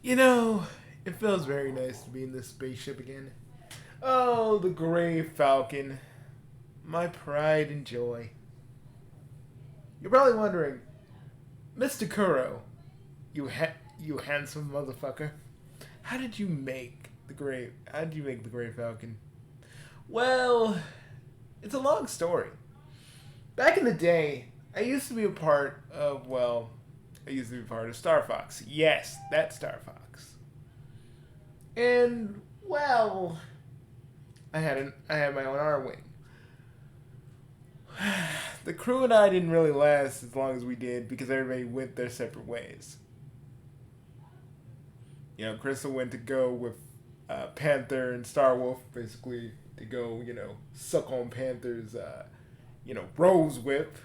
You know, it feels very nice to be in this spaceship again. Oh, the Gray Falcon. My pride and joy. You're probably wondering, Mr. Kuro, you handsome motherfucker, how did you make the Gray Falcon? Well, it's a long story. Back in the day, I used to be a part of, I used to be part of Star Fox. Yes, that Star Fox. And I had my own R-wing. The crew and I didn't really last as long as we did because everybody went their separate ways. Crystal went to go with Panther and Starwolf, basically to go, suck on Panther's, rose whip.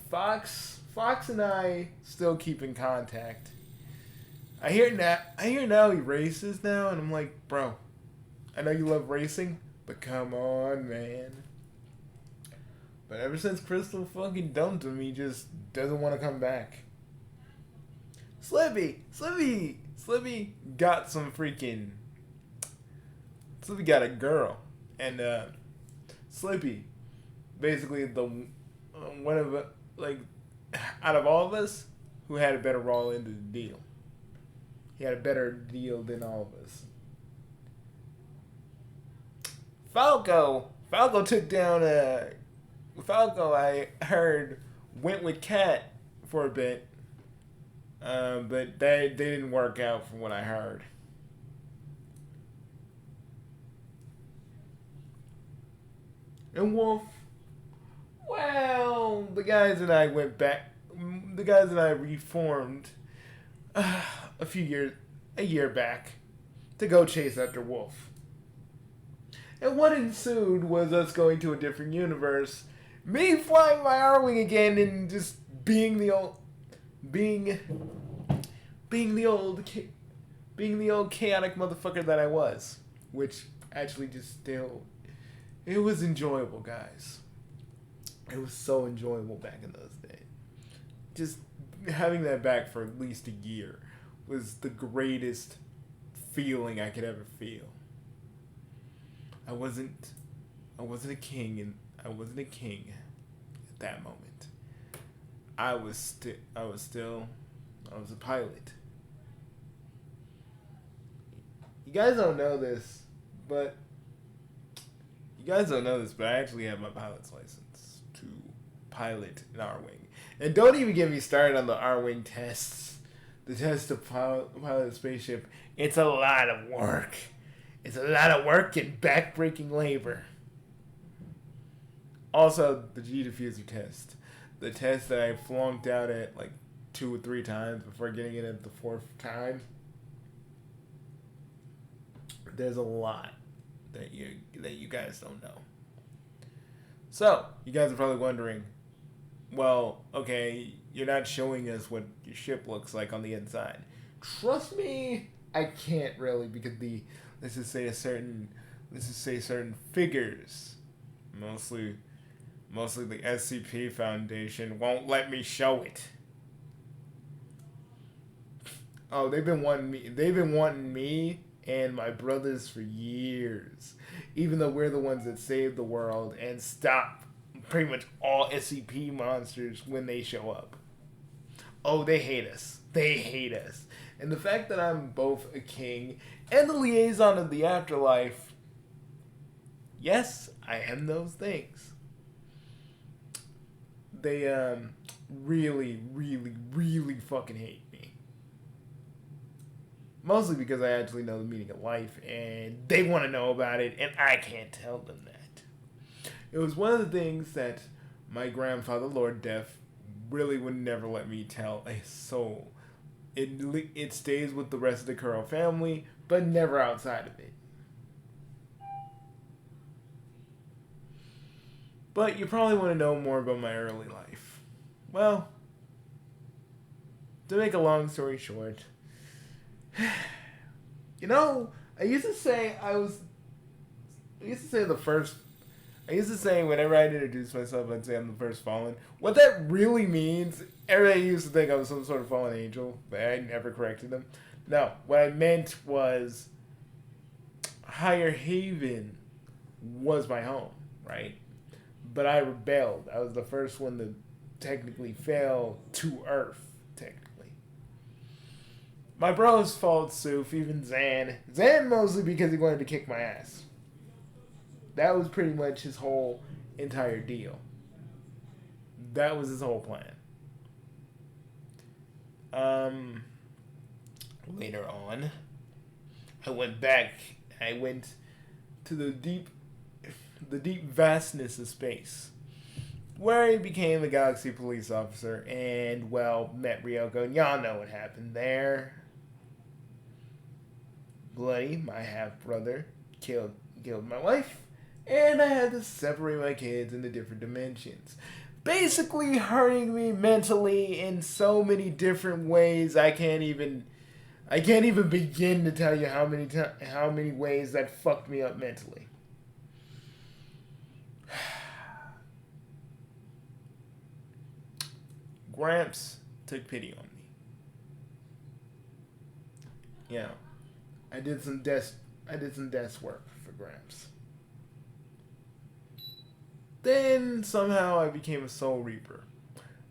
Fox and I still keep in contact. I hear now he races now, and I'm like, bro, I know you love racing, but come on, man. But ever since Crystal fucking dumped him, he just doesn't want to come back. Slippy got some freaking. Slippy got a girl, and Slippy, basically the one of out of all of us, who had a better roll into the deal. He had a better deal than all of us. Falco took down Falco. I heard went with Cat for a bit, but they didn't work out from what I heard. And Wolf, well, the guys and I went back. The guys and I reformed a year back, to go chase after Wolf. And what ensued was us going to a different universe, me flying my R-wing again, and just being the old chaotic motherfucker that I was, which actually it was enjoyable, guys. It was so enjoyable back in those days. Just having that back for at least a year was the greatest feeling I could ever feel. I wasn't a king at that moment. I was a pilot. You guys don't know this, but I actually have my pilot's license to pilot an R-wing. And don't even get me started on the R-wing tests. The test to pilot a spaceship. It's a lot of work. It's a lot of work and back-breaking labor. Also, the G-diffuser test. The test that I flunked out at like 2 or 3 times before getting it at the 4th time. There's a lot that you guys don't know. So, you guys are probably wondering, well, okay, you're not showing us what your ship looks like on the inside. Trust me, I can't really, because let's just say certain figures, mostly the SCP Foundation, won't let me show it. Oh, they've been wanting me and my brothers for years, even though we're the ones that saved the world and stop pretty much all SCP monsters when they show up. Oh, they hate us. And the fact that I'm both a king and the liaison of the afterlife, yes, I am those things. They really, really, really fucking hate me. Mostly because I actually know the meaning of life, and they want to know about it, and I can't tell them that. It was one of the things that my grandfather, Lord Death, really would never let me tell a soul. It stays with the rest of the Kuro family, but never outside of it. But you probably want to know more about my early life. Well, to make a long story short, I used to say I used to say whenever I'd introduce myself, I'd say I'm the first fallen. What that really means, everybody used to think I was some sort of fallen angel, but I never corrected them. No, what I meant was Higher Haven was my home, right? But I rebelled. I was the first one to technically fell to Earth, technically. My bros followed suit, even Zan. Zan mostly because he wanted to kick my ass. That was pretty much his whole entire deal. That was his whole plan. Later on, I went back. I went to the deep vastness of space, where I became a Galaxy police officer and, well, met Ryoko. And y'all know what happened there. Bloody, my half-brother, killed my wife, and I had to separate my kids into different dimensions. Basically hurting me mentally in so many different ways I can't even begin to tell you how many ways that fucked me up mentally. Gramps took pity on me. You know, I did some desk work for Gramps. Then somehow I became a Soul Reaper.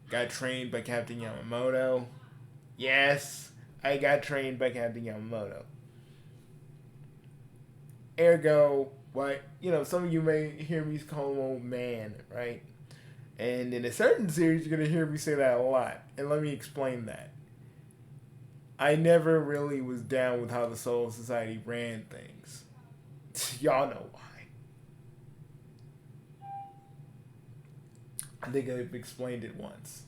Got trained by Captain Yamamoto. Yes, I got trained by Captain Yamamoto. Ergo, what, some of you may hear me call him old man, right? And in a certain series, you're going to hear me say that a lot. And let me explain that. I never really was down with how the Soul Society ran things. Y'all know why. I think I've explained it once.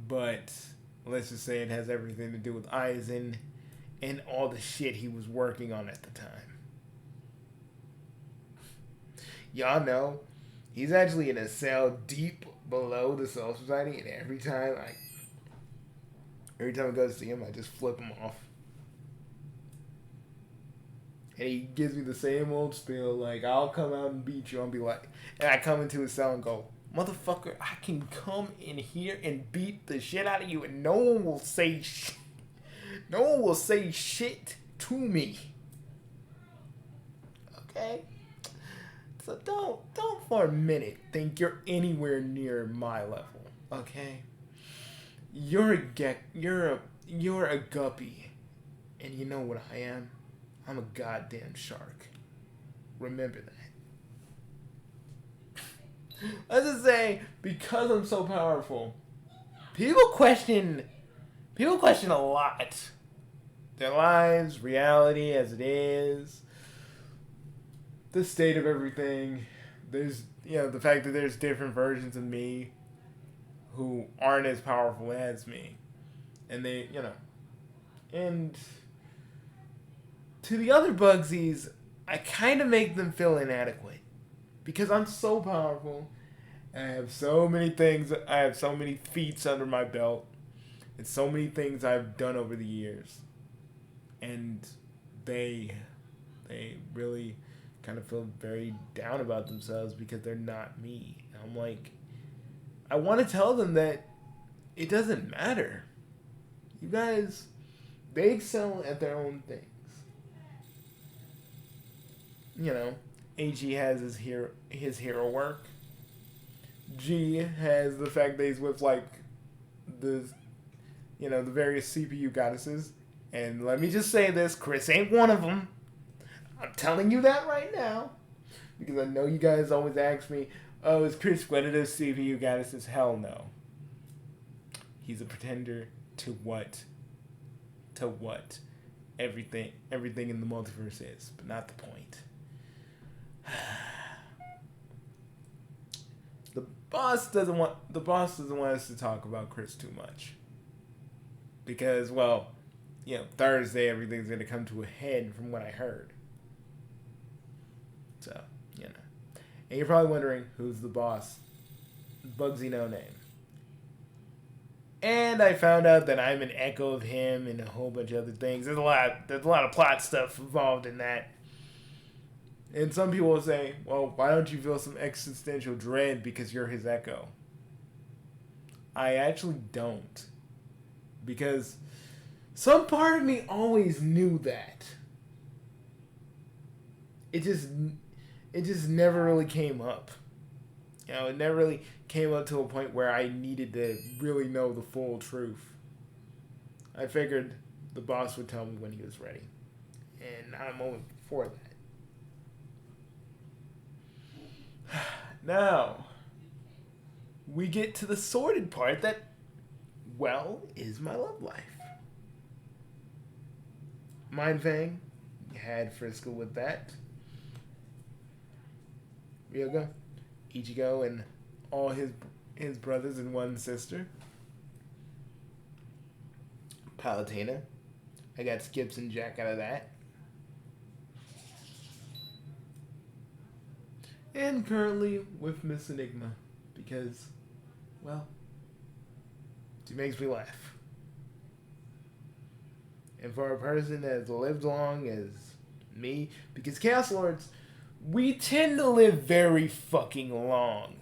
But let's just say it has everything to do with Aizen and all the shit he was working on at the time. Y'all know, he's actually in a cell deep below the Soul Society, and every time I go to see him, I just flip him off. And he gives me the same old spiel, like, I'll come out and beat you. I'll be like, and I come into his cell and go, motherfucker, I can come in here and beat the shit out of you, and no one will say shit. No one will say shit to me. Okay? So don't for a minute think you're anywhere near my level. Okay? You're a guppy, and you know what I am? I'm a goddamn shark. Remember that. Let's just say, because I'm so powerful, people question a lot. Their lives, reality as it is, the state of everything. There's, the fact that there's different versions of me who aren't as powerful as me. And they, and to the other Bugsies, I kind of make them feel inadequate. Because I'm so powerful. And I have so many things. I have so many feats under my belt. And so many things I've done over the years. And they really kind of feel very down about themselves because they're not me. And I'm like, I want to tell them that it doesn't matter. You guys, they excel at their own things. AG has his hero work. G has the fact that he's with the various CPU goddesses. And let me just say this, Chris ain't one of them. I'm telling you that right now. Because I know you guys always ask me, oh, is Chris one of those CPU goddesses? Hell no. He's a pretender to what? Everything in the multiverse is, but not the point. The boss doesn't want us to talk about Chris too much. Because, well, Thursday everything's gonna come to a head from what I heard. So, And you're probably wondering, who's the boss? Bugsy No Name. And I found out that I'm an echo of him and a whole bunch of other things. There's a lot of plot stuff involved in that. And some people will say, well, why don't you feel some existential dread because you're his echo? I actually don't. Because some part of me always knew that. It just never really came up. You know, it never really came up to a point where I needed to really know the full truth. I figured the boss would tell me when he was ready. And not a moment before that. Now, we get to the sordid part that, well, is my love life. Mindfang had Frisco with that. Ryoga, Ichigo, and all his brothers and one sister. Palutena. I got Skips and Jack out of that. And currently with Miss Enigma because, well, she makes me laugh. And for a person that has lived long as me, because Chaos Lords, we tend to live very fucking long.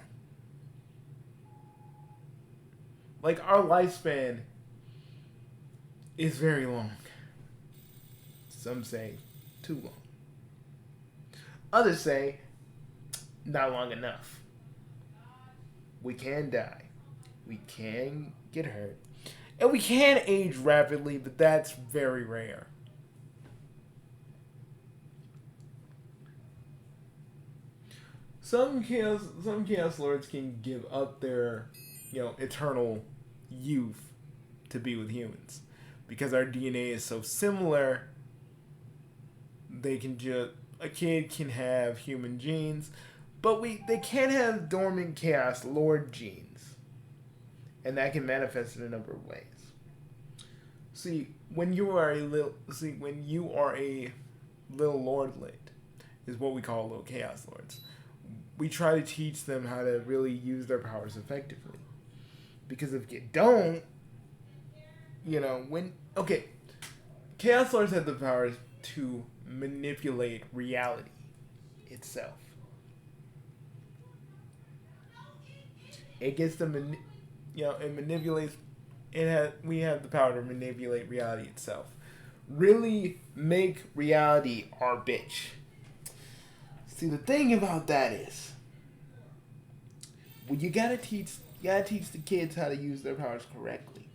Like, our lifespan is very long. Some say too long. Others say not long enough. We can die. We can get hurt. And we can age rapidly, but that's very rare. Some chaos lords can give up their, eternal youth to be with humans. Because our DNA is so similar, a kid can have human genes, but they can't have dormant chaos lord genes. And that can manifest in a number of ways. See, when you are a little lordlet, is what we call little chaos lords. We try to teach them how to really use their powers effectively. Because if you don't, Chaos Lords have the powers to manipulate reality itself. It gets to it manipulates. We have the power to manipulate reality itself. Really make reality our bitch. See, the thing about that is, well, you gotta teach the kids how to use their powers correctly,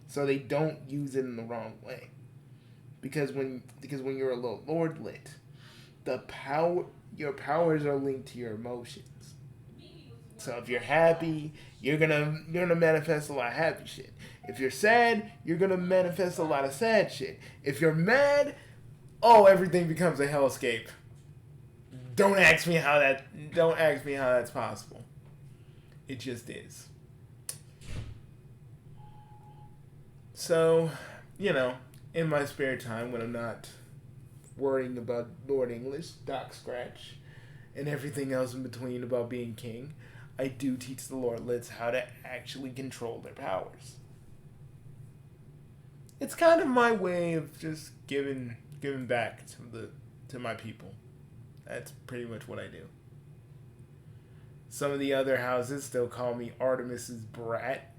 so they don't use it in the wrong way. Because when you're a little lordlet, your powers are linked to your emotions. So if you're happy, you're gonna manifest a lot of happy shit. If you're sad, you're gonna manifest a lot of sad shit. If you're mad, everything becomes a hellscape. Don't ask me how that's possible. It just is. So, in my spare time when I'm not worrying about Lord English, Doc Scratch, and everything else in between about being king, I do teach the lordlets how to actually control their powers. It's kind of my way of just giving back to my people. That's pretty much what I do. Some of the other houses still call me Artemis's brat,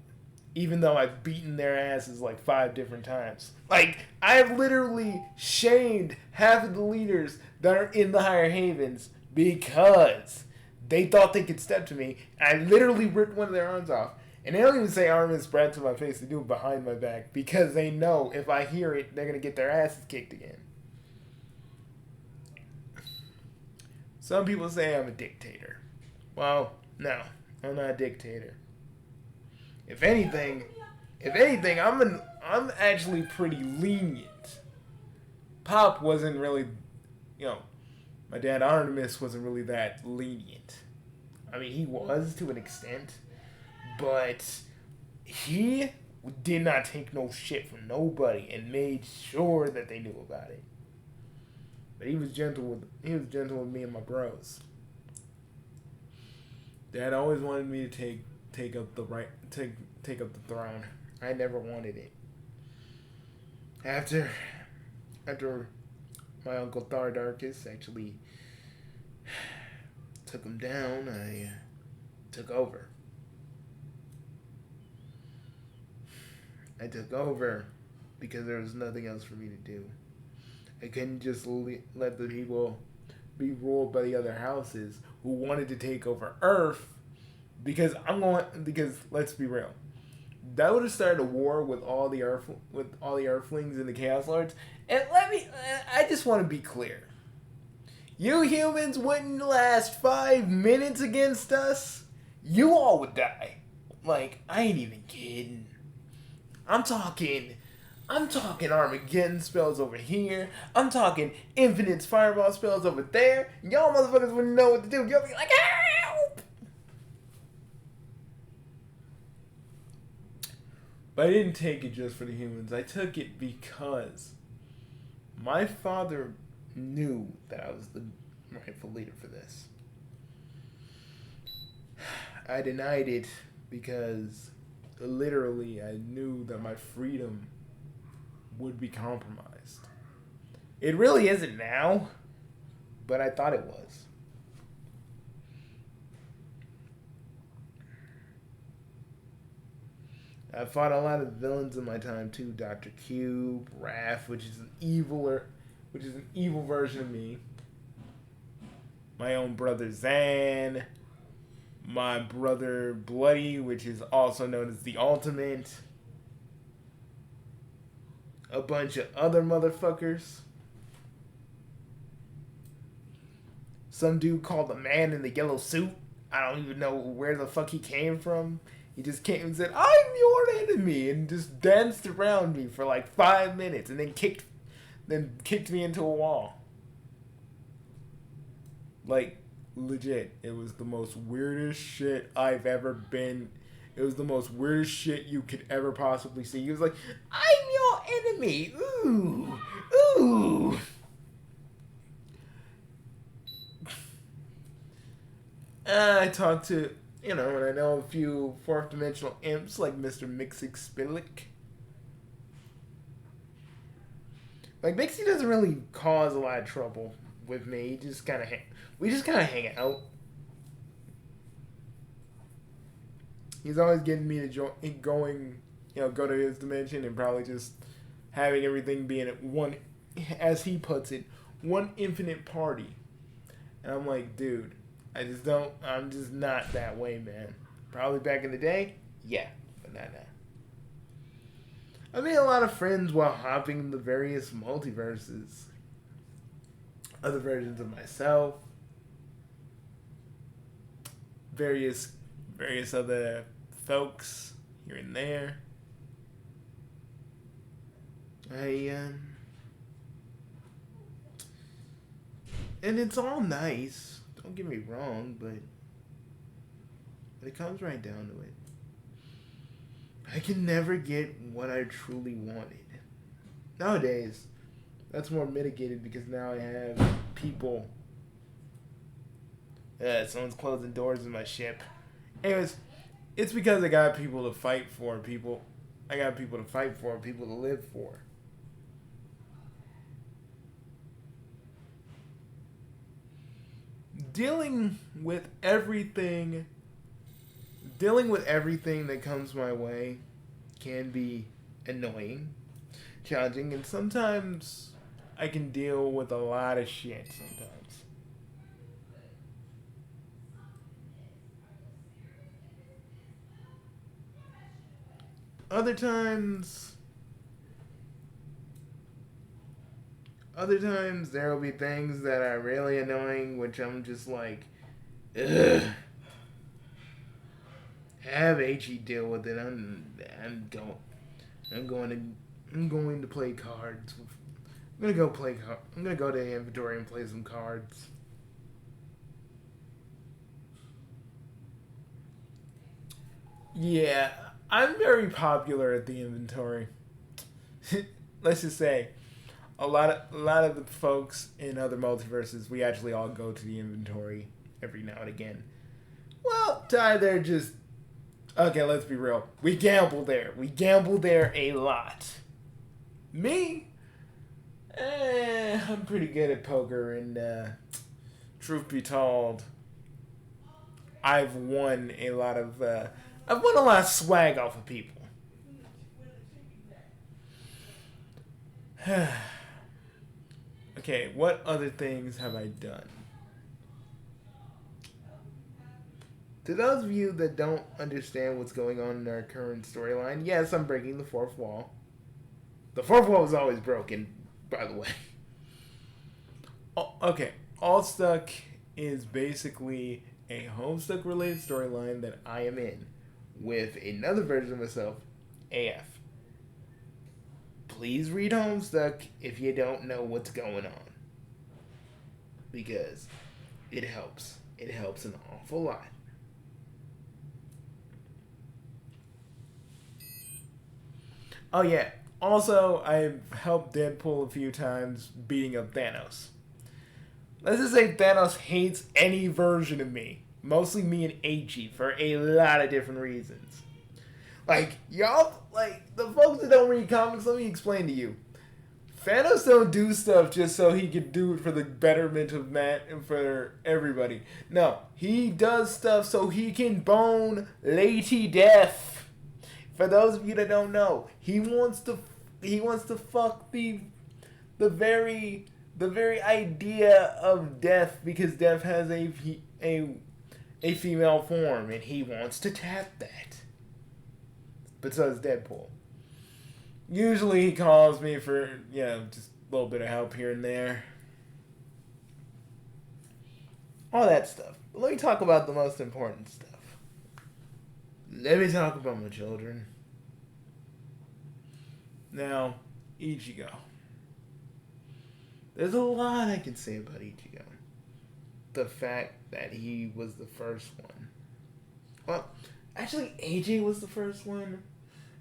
even though I've beaten their asses like 5 different times. Like, I have literally shamed half of the leaders that are in the Higher Havens because they thought they could step to me. I literally ripped one of their arms off. And they don't even say Artemis brat to my face. They do it behind my back because they know if I hear it, they're going to get their asses kicked again. Some people say I'm a dictator. Well, no, I'm not a dictator. If anything, I'm actually pretty lenient. Pop wasn't really, my dad Artemis wasn't really that lenient. I mean, he was to an extent, but he did not take no shit from nobody and made sure that they knew about it. But he was gentle with me and my bros. Dad always wanted me to take up the throne. I never wanted it. After my uncle Thardarkus actually Took him down. I took over. I took over because there was nothing else for me to do. I couldn't just let the people be ruled by the other houses who wanted to take over Earth because let's be real. That would have started a war with all the Earthlings and the Chaos Lords. And I just want to be clear. You humans wouldn't last 5 minutes against us. You all would die. Like, I ain't even kidding. I'm talking Armageddon spells over here. I'm talking infinite fireball spells over there. Y'all motherfuckers wouldn't know what to do. Y'all be like, help! But I didn't take it just for the humans. I took it because my father knew that I was the rightful leader for this. I denied it because literally I knew that my freedom would be compromised. It really isn't now, but I thought it was. I fought a lot of villains in my time too. Dr. Cube, Raph, which is an evil version of me. My own brother Zan. My brother Bloody, which is also known as the Ultimate. A bunch of other motherfuckers. Some dude called the man in the yellow suit. I don't even know where the fuck he came from. He just came and said, "I'm your enemy," and just danced around me for like 5 minutes, and then kicked me into a wall. Like, legit, it was the most weirdest shit I've ever been. It was the most weirdest shit you could ever possibly see. He was like, "I'm your enemy." Ooh, ooh. I talked to, and I know a few fourth dimensional imps like Mr. Mixie. Like, Mixie doesn't really cause a lot of trouble with me. We just kind of hang out. He's always getting me to go to his dimension and probably just having everything being at one, as he puts it, one infinite party. And I'm like, dude, I'm just not that way, man. Probably back in the day, yeah, but not now. I made a lot of friends while hopping the various multiverses. Other versions of myself. Various other folks here and there. And it's all nice. Don't get me wrong, but it comes right down to it. I can never get what I truly wanted. Nowadays, that's more mitigated because now I have people. Someone's closing doors in my ship. Anyways, it's because I got people to fight for, people. I got people to fight for, people to live for. Dealing with everything that comes my way can be annoying, challenging, and sometimes I can deal with a lot of shit sometimes. Other times there will be things that are really annoying, which I'm just like, ugh. Have HE deal with it. I'm going to play cards. I'm gonna go to the inventory and play some cards. Yeah, I'm very popular at the inventory. Let's just say, a lot of the folks in other multiverses, we actually all go to the inventory every now and again. Well, Ty, they're just okay. Let's be real. We gamble there. We gamble there a lot. Me, I'm pretty good at poker and truth be told, I've won a lot of swag off of people. Okay, what other things have I done? To those of you that don't understand what's going on in our current storyline, yes, I'm breaking the fourth wall. The fourth wall is always broken, by the way. Oh, okay, All Stuck is basically a Homestuck related storyline that I am in with another version of myself, AF. Please read Homestuck if you don't know what's going on, because it helps. It helps an awful lot. Oh yeah. Also, I've helped Deadpool a few times beating up Thanos. Let's just say Thanos hates any version of me. Mostly me and AG for a lot of different reasons. Like, y'all, like, the folks that don't read comics, let me explain to you. Thanos don't do stuff just so he can do it for the betterment of Matt and for everybody. No, he does stuff so he can bone Lady Death. For those of you that don't know, he wants to fuck the very idea of Death, because Death has a female form and he wants to tap that. But so does Deadpool. Usually he calls me for, just a little bit of help here and there. All that stuff. But let me talk about the most important stuff. Let me talk about my children. Now, Ichigo. There's a lot I can say about Ichigo. The fact that he was the first one. Well, actually, AJ was the first one,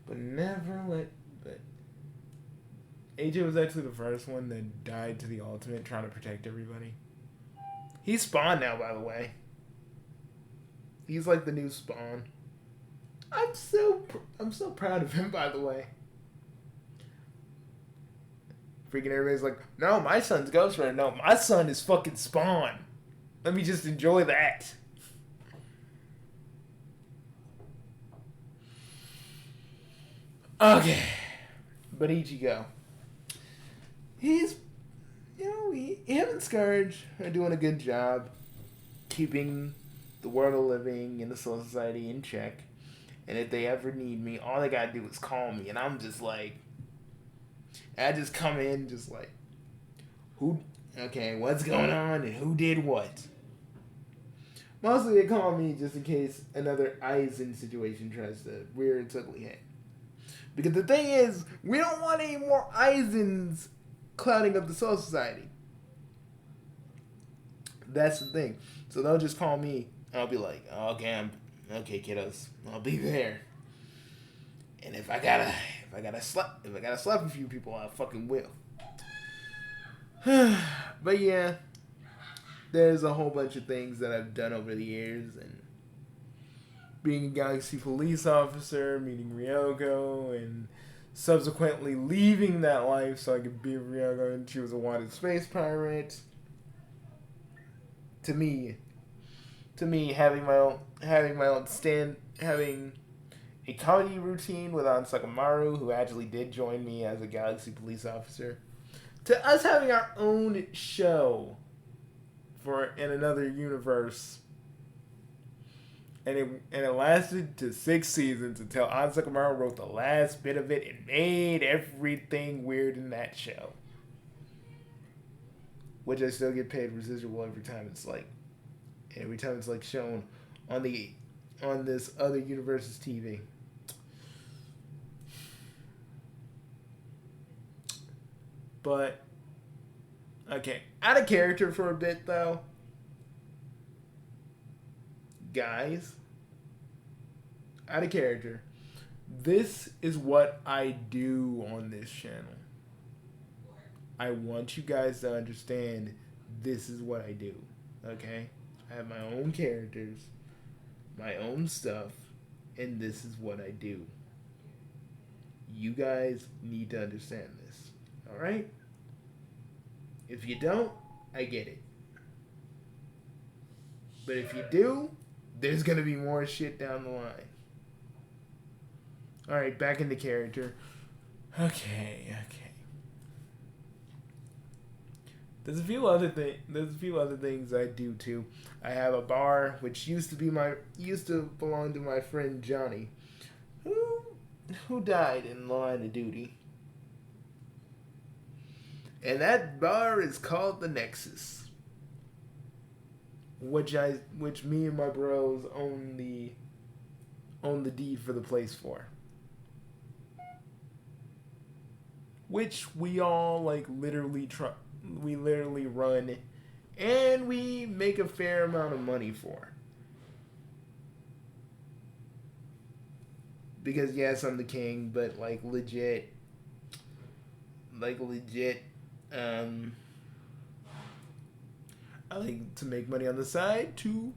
but AJ was actually the first one that died to the Ultimate trying to protect everybody. He's Spawn now, by the way. He's like the new Spawn. I'm so proud of him, by the way. Freaking everybody's like, no, my son's Ghost Rider. No, my son is fucking Spawn. Let me just enjoy that. Okay. But Ichigo. He's, him and Scourge are doing a good job keeping the world of living and the Soul Society in check. And if they ever need me, all they gotta do is call me. And I'm just like, I just come in just like, what's going on and who did what? Mostly they call me just in case another Aizen situation tries to rear its ugly head. Because the thing is, we don't want any more Aizens clouding up the Soul Society. That's the thing. So they'll just call me and I'll be like, okay, kiddos, I'll be there. And if I gotta slap a few people, I fucking will. But yeah, there's a whole bunch of things that I've done over the years, and being a Galaxy police officer, meeting Ryoko, and subsequently leaving that life so I could be Ryoko, and she was a wanted space pirate. To me, having a comedy routine with Ansakamaru, who actually did join me as a Galaxy police officer, to us having our own show in another universe, and it lasted to 6 seasons until Ansakamaru wrote the last bit of it and made everything weird in that show, which I still get paid residual every time it's shown on this other universe's TV. But, okay, out of character for a bit, though. Guys, out of character. This is what I do on this channel. I want you guys to understand this is what I do, okay? I have my own characters, my own stuff, and this is what I do. You guys need to understand this. Alright? If you don't, I get it. But if you do, there's gonna be more shit down the line. Alright, back into character. Okay. There's a few other things I do too. I have a bar which used to belong to my friend Johnny, who died in the line of duty. And that bar is called the Nexus, which me and my bros own the deed for the place for. Which we all we literally run, and we make a fair amount of money for. Because yes, I'm the king, but legit, I like to make money on the side to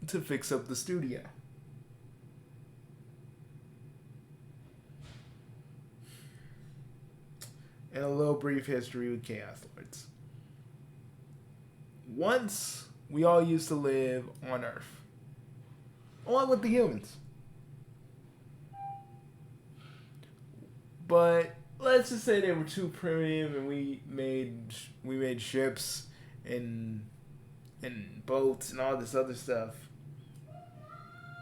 fix up the studio. And a little brief history with Chaos Lords. Once, we all used to live on Earth, along with the humans. But let's just say they were too primitive, and we made ships and boats and all this other stuff.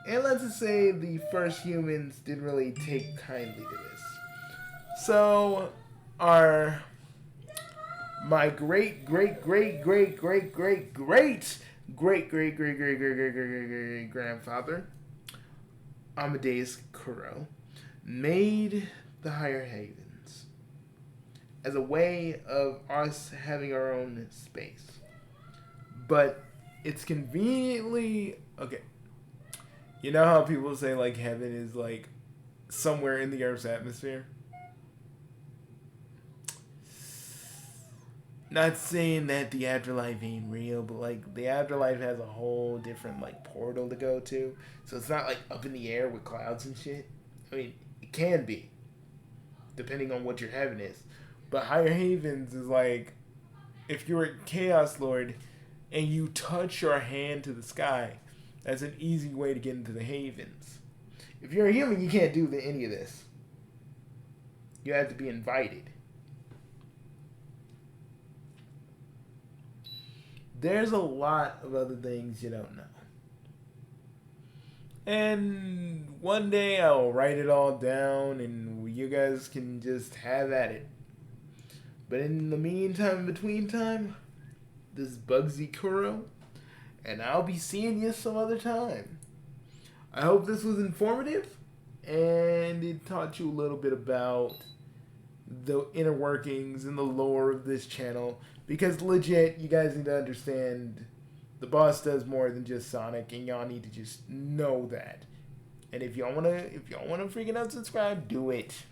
And let's just say the first humans didn't really take kindly to this. So my great grandfather, Amadeus Kuro, made the Higher Havens as a way of us having our own space. But it's conveniently okay. You know how people say heaven is somewhere in the Earth's atmosphere? Not saying that the afterlife ain't real, but the afterlife has a whole different portal to go to. So it's not up in the air with clouds and shit. I mean, it can be, depending on what your heaven is. But Higher Havens is if you're a Chaos Lord and you touch your hand to the sky, that's an easy way to get into the Havens. If you're a human, you can't do any of this. You have to be invited. There's a lot of other things you don't know. And one day I'll write it all down and you guys can just have at it. But in the meantime, between time, this is Bugsy Kuro, and I'll be seeing you some other time. I hope this was informative and it taught you a little bit about the inner workings and the lore of this channel. Because legit, you guys need to understand the boss does more than just Sonic, and y'all need to just know that. And if y'all wanna freaking unsubscribe, do it.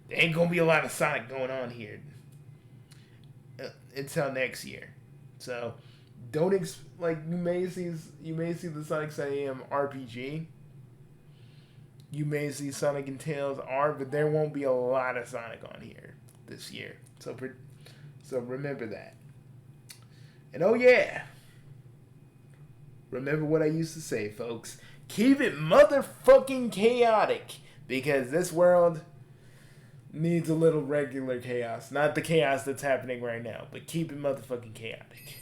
There ain't gonna be a lot of Sonic going on here until next year. So don't you may see the Sonic SAM RPG. You may see Sonic and Tails R, but there won't be a lot of Sonic on here this year. So remember that. And oh yeah, remember what I used to say, folks. Keep it motherfucking chaotic, because this world needs a little regular chaos. Not the chaos that's happening right now, but keep it motherfucking chaotic.